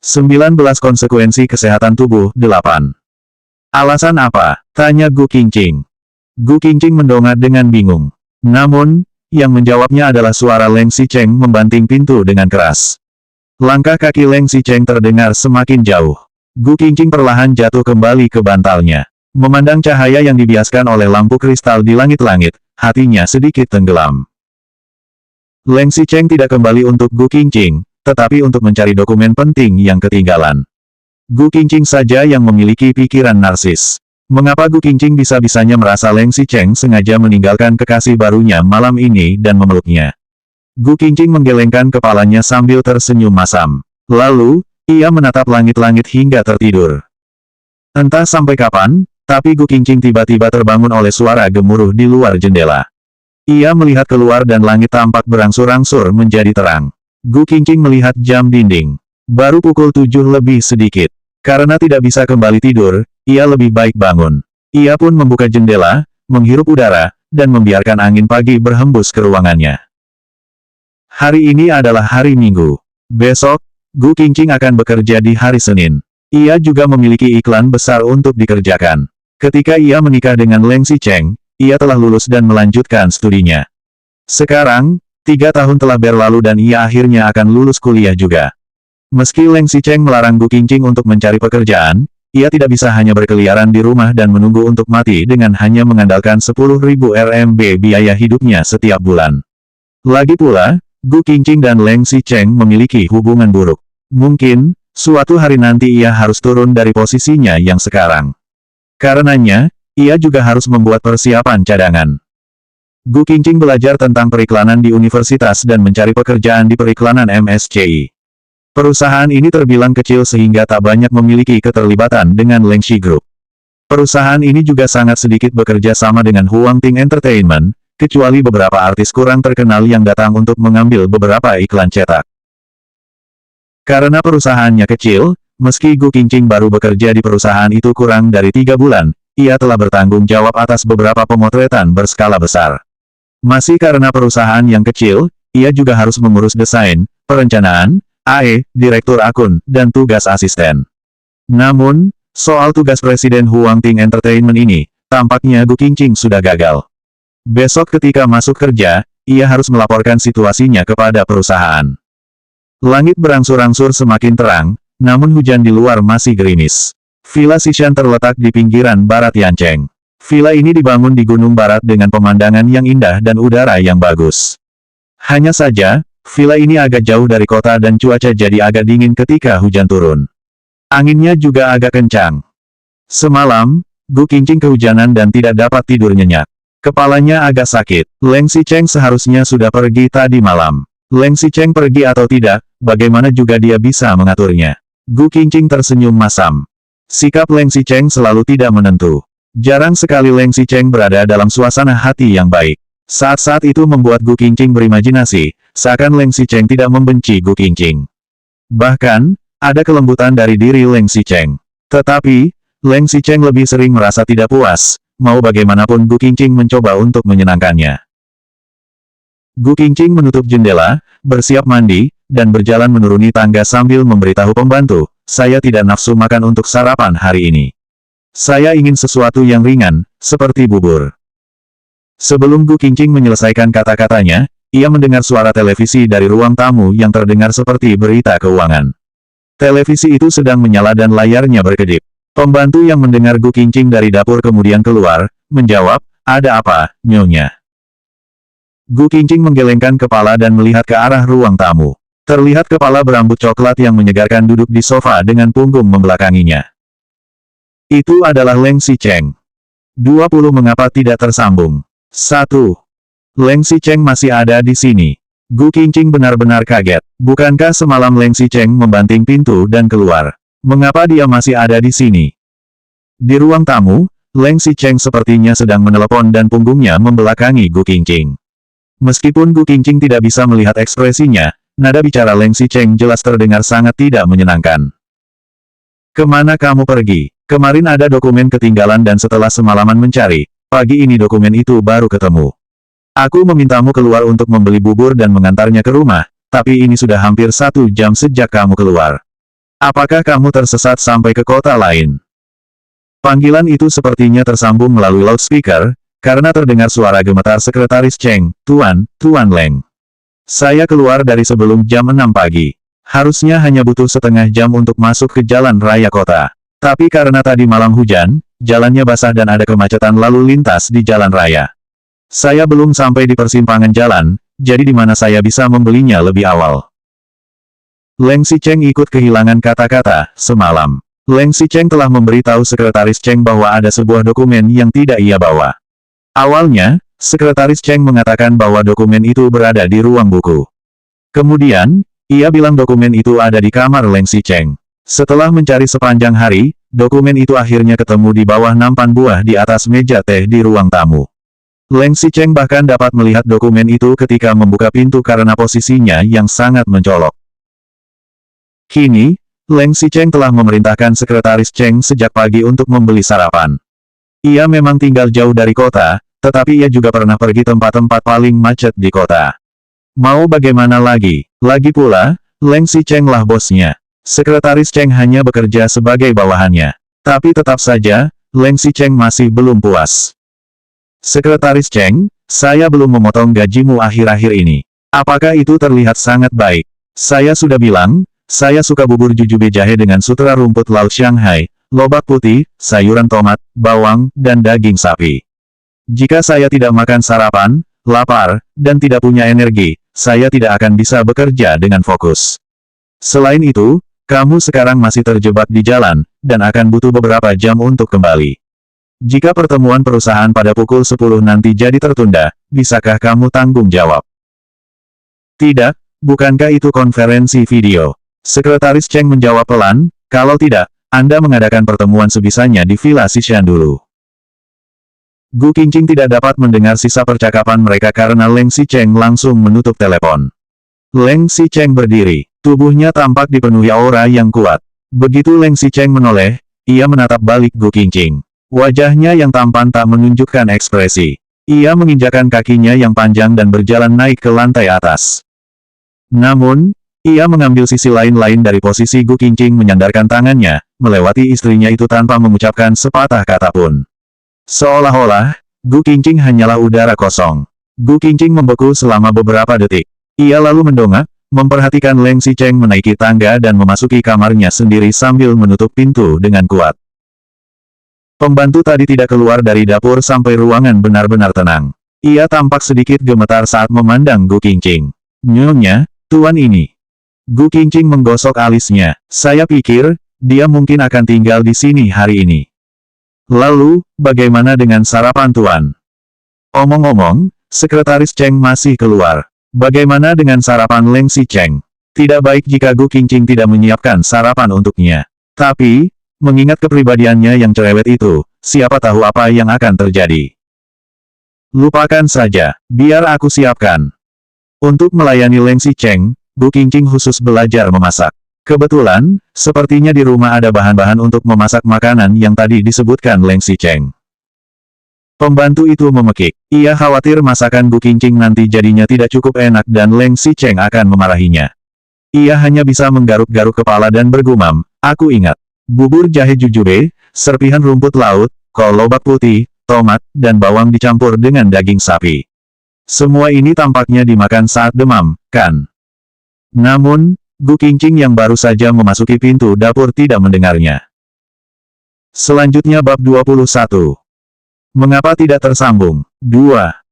19 konsekuensi kesehatan tubuh 8. Alasan apa? Tanya Gu Qingqing. Gu Qingqing mendongak dengan bingung. Namun, yang menjawabnya adalah suara Leng Xicheng membanting pintu dengan keras. Langkah kaki Leng Xicheng terdengar semakin jauh. Gu Qingqing perlahan jatuh kembali ke bantalnya. Memandang cahaya yang dibiaskan oleh lampu kristal di langit-langit, hatinya sedikit tenggelam. Leng Xicheng tidak kembali untuk Gu Qingqing, tetapi untuk mencari dokumen penting yang ketinggalan. Gu Qingqing saja yang memiliki pikiran narsis. Mengapa Gu Qingqing bisa-bisanya merasa Leng Xicheng sengaja meninggalkan kekasih barunya malam ini dan memeluknya? Gu Qingqing menggelengkan kepalanya sambil tersenyum masam. Lalu, ia menatap langit-langit hingga tertidur. Entah sampai kapan, tapi Gu Qingqing tiba-tiba terbangun oleh suara gemuruh di luar jendela. Ia melihat keluar dan langit tampak berangsur-angsur menjadi terang. Gu Qingqing melihat jam dinding. Baru pukul 7 lebih sedikit. Karena tidak bisa kembali tidur, ia lebih baik bangun. Ia pun membuka jendela, menghirup udara, dan membiarkan angin pagi berhembus ke ruangannya. Hari ini adalah hari Minggu. Besok, Gu Qingqing akan bekerja di hari Senin. Ia juga memiliki iklan besar untuk dikerjakan. Ketika ia menikah dengan Leng Xicheng, ia telah lulus dan melanjutkan studinya. Sekarang, 3 tahun telah berlalu dan ia akhirnya akan lulus kuliah juga. Meski Leng Xicheng melarang Gu Qingqing untuk mencari pekerjaan, ia tidak bisa hanya berkeliaran di rumah dan menunggu untuk mati dengan hanya mengandalkan 10.000 RMB biaya hidupnya setiap bulan. Lagi pula, Gu Qingqing dan Leng Xicheng memiliki hubungan buruk. Mungkin, suatu hari nanti ia harus turun dari posisinya yang sekarang. Karenanya, ia juga harus membuat persiapan cadangan. Gu Qingqing belajar tentang periklanan di universitas dan mencari pekerjaan di periklanan MSCI. Perusahaan ini terbilang kecil sehingga tak banyak memiliki keterlibatan dengan Lengxi Group. Perusahaan ini juga sangat sedikit bekerja sama dengan Huangting Entertainment, kecuali beberapa artis kurang terkenal yang datang untuk mengambil beberapa iklan cetak. Karena perusahaannya kecil, meski Gu Qingqing baru bekerja di perusahaan itu kurang dari 3 bulan, ia telah bertanggung jawab atas beberapa pemotretan berskala besar. Masih karena perusahaan yang kecil, ia juga harus mengurus desain, perencanaan, AE, direktur akun, dan tugas asisten. Namun, soal tugas Presiden Huangting Entertainment ini, tampaknya Gu Qingqing sudah gagal. Besok ketika masuk kerja, ia harus melaporkan situasinya kepada perusahaan. Langit berangsur-angsur semakin terang, namun hujan di luar masih gerimis. Villa Xishan terletak di pinggiran barat Yancheng. Villa ini dibangun di gunung barat dengan pemandangan yang indah dan udara yang bagus. Hanya saja, villa ini agak jauh dari kota dan cuaca jadi agak dingin ketika hujan turun. Anginnya juga agak kencang. Semalam, Gu Qingqing kehujanan dan tidak dapat tidur nyenyak. Kepalanya agak sakit. Leng Xicheng seharusnya sudah pergi tadi malam. Leng Xicheng pergi atau tidak, bagaimana juga dia bisa mengaturnya. Gu Qingqing tersenyum masam. Sikap Leng Xicheng selalu tidak menentu. Jarang sekali Leng Xicheng berada dalam suasana hati yang baik. Saat-saat itu membuat Gu Qingqing berimajinasi, seakan Leng Xicheng tidak membenci Gu Qingqing. Bahkan, ada kelembutan dari diri Leng Xicheng. Tetapi, Leng Xicheng lebih sering merasa tidak puas, mau bagaimanapun Gu Qingqing mencoba untuk menyenangkannya. Gu Qingqing menutup jendela, bersiap mandi, dan berjalan menuruni tangga sambil memberitahu pembantu, saya tidak nafsu makan untuk sarapan hari ini. Saya ingin sesuatu yang ringan, seperti bubur. Sebelum Gu Qingqing menyelesaikan kata-katanya, ia mendengar suara televisi dari ruang tamu yang terdengar seperti berita keuangan. Televisi itu sedang menyala dan layarnya berkedip. Pembantu yang mendengar Gu Qingqing dari dapur kemudian keluar, menjawab, ada apa, Nyonya? Gu Qingqing menggelengkan kepala dan melihat ke arah ruang tamu. Terlihat kepala berambut coklat yang menyegarkan duduk di sofa dengan punggung membelakanginya. Itu adalah Leng Xicheng. 20 Mengapa tidak tersambung? 1. Leng Xicheng masih ada di sini. Gu Qingqing benar-benar kaget. Bukankah semalam Leng Xicheng membanting pintu dan keluar? Mengapa dia masih ada di sini? Di ruang tamu, Leng Xicheng sepertinya sedang menelepon dan punggungnya membelakangi Gu Qingqing. Meskipun Gu Qingqing tidak bisa melihat ekspresinya, nada bicara Leng Xicheng jelas terdengar sangat tidak menyenangkan. Kemana kamu pergi? Kemarin ada dokumen ketinggalan dan setelah semalaman mencari, pagi ini dokumen itu baru ketemu. Aku memintamu keluar untuk membeli bubur dan mengantarnya ke rumah, tapi ini sudah hampir 1 jam sejak kamu keluar. Apakah kamu tersesat sampai ke kota lain? Panggilan itu sepertinya tersambung melalui loudspeaker, karena terdengar suara gemetar Sekretaris Cheng, Tuan Leng. Saya keluar dari sebelum jam 6 pagi. Harusnya hanya butuh setengah jam untuk masuk ke jalan raya kota. Tapi karena tadi malam hujan, jalannya basah dan ada kemacetan lalu lintas di jalan raya. Saya belum sampai di persimpangan jalan, jadi di mana saya bisa membelinya lebih awal. Leng Xicheng ikut kehilangan kata-kata semalam. Leng Xicheng telah memberitahu Sekretaris Cheng bahwa ada sebuah dokumen yang tidak ia bawa. Awalnya, Sekretaris Cheng mengatakan bahwa dokumen itu berada di ruang buku. Kemudian, ia bilang dokumen itu ada di kamar Leng Xicheng. Setelah mencari sepanjang hari, dokumen itu akhirnya ketemu di bawah nampan buah di atas meja teh di ruang tamu. Leng Xicheng bahkan dapat melihat dokumen itu ketika membuka pintu karena posisinya yang sangat mencolok. Kini, Leng Xicheng telah memerintahkan Sekretaris Cheng sejak pagi untuk membeli sarapan. Ia memang tinggal jauh dari kota, tetapi ia juga pernah pergi tempat-tempat paling macet di kota. Mau bagaimana lagi? Lagi pula, Leng Xicheng lah bosnya. Sekretaris Cheng hanya bekerja sebagai bawahannya. Tapi tetap saja, Leng Xicheng masih belum puas. Sekretaris Cheng, saya belum memotong gajimu akhir-akhir ini. Apakah itu terlihat sangat baik? Saya sudah bilang, saya suka bubur jujube jahe dengan sutra rumput laut Shanghai, lobak putih, sayuran tomat, bawang, dan daging sapi. Jika saya tidak makan sarapan, lapar, dan tidak punya energi, saya tidak akan bisa bekerja dengan fokus. Selain itu, kamu sekarang masih terjebak di jalan, dan akan butuh beberapa jam untuk kembali. Jika pertemuan perusahaan pada pukul 10 nanti jadi tertunda, bisakah kamu tanggung jawab? Tidak, bukankah itu konferensi video? Sekretaris Cheng menjawab pelan, kalau tidak, Anda mengadakan pertemuan sebisanya di Villa Xishan dulu. Gu Qingqing tidak dapat mendengar sisa percakapan mereka karena Leng Xicheng langsung menutup telepon. Leng Xicheng berdiri, tubuhnya tampak dipenuhi aura yang kuat. Begitu Leng Xicheng menoleh, ia menatap balik Gu Qingqing. Wajahnya yang tampan tak menunjukkan ekspresi. Ia menginjakkan kakinya yang panjang dan berjalan naik ke lantai atas. Namun, ia mengambil sisi lain-lain dari posisi Gu Qingqing menyandarkan tangannya, melewati istrinya itu tanpa mengucapkan sepatah kata pun. Seolah-olah, Gu Qingqing hanyalah udara kosong. Gu Qingqing membeku selama beberapa detik. Ia lalu mendongak, memperhatikan Leng Xicheng menaiki tangga dan memasuki kamarnya sendiri sambil menutup pintu dengan kuat. Pembantu tadi tidak keluar dari dapur sampai ruangan benar-benar tenang. Ia tampak sedikit gemetar saat memandang Gu Qingqing. Nyonya, tuan ini. Gu Qingqing menggosok alisnya. Saya pikir, dia mungkin akan tinggal di sini hari ini. Lalu, bagaimana dengan sarapan tuan? Omong-omong, Sekretaris Cheng masih keluar. Bagaimana dengan sarapan Leng Xicheng? Tidak baik jika Gu Qingqing tidak menyiapkan sarapan untuknya. Tapi, mengingat kepribadiannya yang cerewet itu, siapa tahu apa yang akan terjadi. Lupakan saja, biar aku siapkan. Untuk melayani Leng Xicheng, Gu Qingqing khusus belajar memasak. Kebetulan, sepertinya di rumah ada bahan-bahan untuk memasak makanan yang tadi disebutkan Leng Xicheng. Pembantu itu memekik. Ia khawatir masakan Gu Qingqing nanti jadinya tidak cukup enak dan Leng Xicheng akan memarahinya. Ia hanya bisa menggaruk-garuk kepala dan bergumam, aku ingat. Bubur jahe jujube, serpihan rumput laut, kol lobak putih, tomat, dan bawang dicampur dengan daging sapi. Semua ini tampaknya dimakan saat demam, kan? Namun, Gu Qingqing yang baru saja memasuki pintu dapur tidak mendengarnya. Selanjutnya bab 21. Mengapa tidak tersambung? 2.